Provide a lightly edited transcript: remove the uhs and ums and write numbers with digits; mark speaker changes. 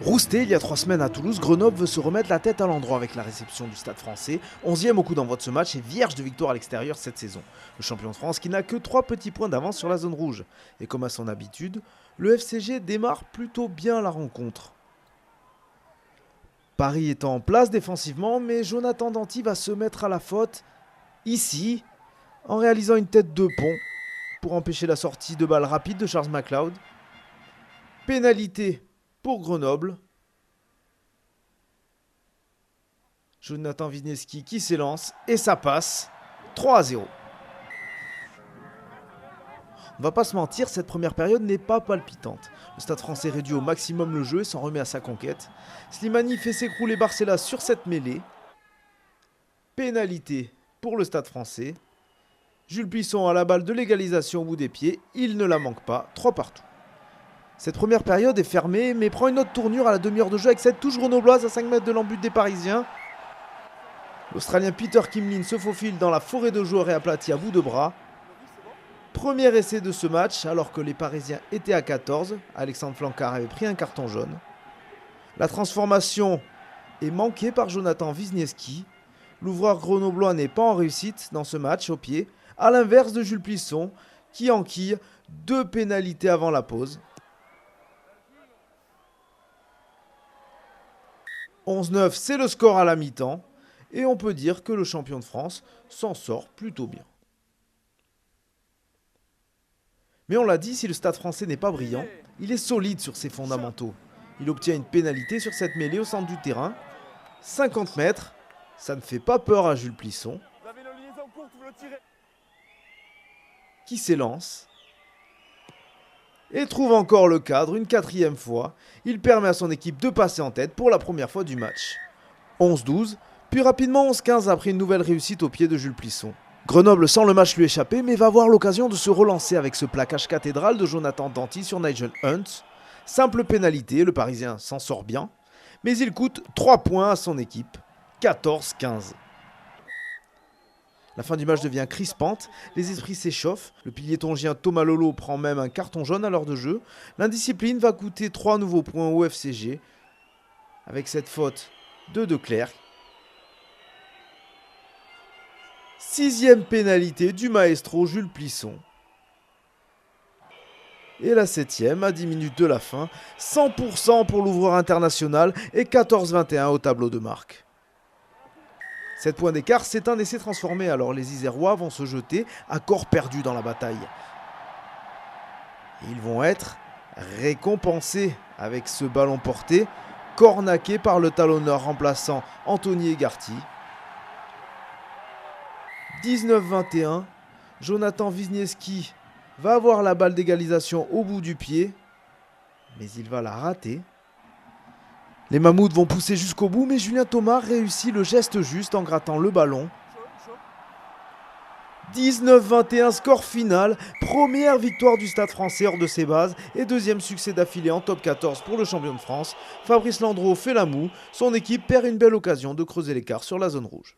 Speaker 1: Rousté il y a 3 semaines à Toulouse, Grenoble veut se remettre la tête à l'endroit avec la réception du Stade français. 11e au coup d'envoi de ce match et vierge de victoire à l'extérieur cette saison. Le champion de France qui n'a que 3 petits points d'avance sur la zone rouge. Et comme à son habitude, le FCG démarre plutôt bien la rencontre. Paris est en place défensivement, mais Jonathan Danty va se mettre à la faute ici, en réalisant une tête de pont pour empêcher la sortie de balle rapide de Charles McLeod. Pénalité pour Grenoble. Jonathan Wisniewski qui s'élance et ça passe. 3-0. On va pas se mentir, cette première période n'est pas palpitante. Le Stade français réduit au maximum le jeu et s'en remet à sa conquête. Slimani fait s'écrouler Barcella sur cette mêlée. Pénalité pour le Stade français. Jules Buisson a la balle de l'égalisation au bout des pieds. Il ne la manque pas. 3 partout. Cette première période est fermée, mais prend une autre tournure à la demi-heure de jeu avec cette touche grenobloise à 5 mètres de l'embut des Parisiens. L'Australien Peter Kimlin se faufile dans la forêt de joueurs et aplati à bout de bras. Premier essai de ce match, alors que les Parisiens étaient à 14. Alexandre Flancard avait pris un carton jaune. La transformation est manquée par Jonathan Wisniewski. L'ouvreur grenoblois n'est pas en réussite dans ce match au pied, à l'inverse de Jules Buisson, qui enquille 2 pénalités avant la pause. 11-9, c'est le score à la mi-temps. Et on peut dire que le champion de France s'en sort plutôt bien. Mais on l'a dit, si le Stade français n'est pas brillant, il est solide sur ses fondamentaux. Il obtient une pénalité sur cette mêlée au centre du terrain. 50 mètres, ça ne fait pas peur à Jules Buisson, qui s'élance et trouve encore le cadre une 4e fois. Il permet à son équipe de passer en tête pour la première fois du match. 11-12, puis rapidement 11-15 après une nouvelle réussite au pied de Jules Buisson. Grenoble sent le match lui échapper, mais va avoir l'occasion de se relancer avec ce plaquage cathédral de Jonathan Danty sur Nigel Hunt. Simple pénalité, le Parisien s'en sort bien, mais il coûte 3 points à son équipe, 14-15. La fin du match devient crispante, les esprits s'échauffent, le pilier tongien Thomas Lolo prend même un carton jaune à l'heure de jeu. L'indiscipline va coûter 3 nouveaux points au FCG, avec cette faute de Declercq. 6e pénalité du maestro Jules Buisson. Et la 7e à 10 minutes de la fin, 100% pour l'ouvreur international et 14-21 au tableau de marque. 7 points d'écart, c'est un essai transformé, alors les Isérois vont se jeter à corps perdu dans la bataille. Ils vont être récompensés avec ce ballon porté, cornaqué par le talonneur remplaçant Anthony Egarty. 19-21, Jonathan Wisniewski va avoir la balle d'égalisation au bout du pied, mais il va la rater. Les Mammouths vont pousser jusqu'au bout, mais Julien Thomas réussit le geste juste en grattant le ballon. 19-21, score final, première victoire du Stade français hors de ses bases et 2e succès d'affilée en top 14 pour le champion de France. Fabrice Landreau fait la moue, son équipe perd une belle occasion de creuser l'écart sur la zone rouge.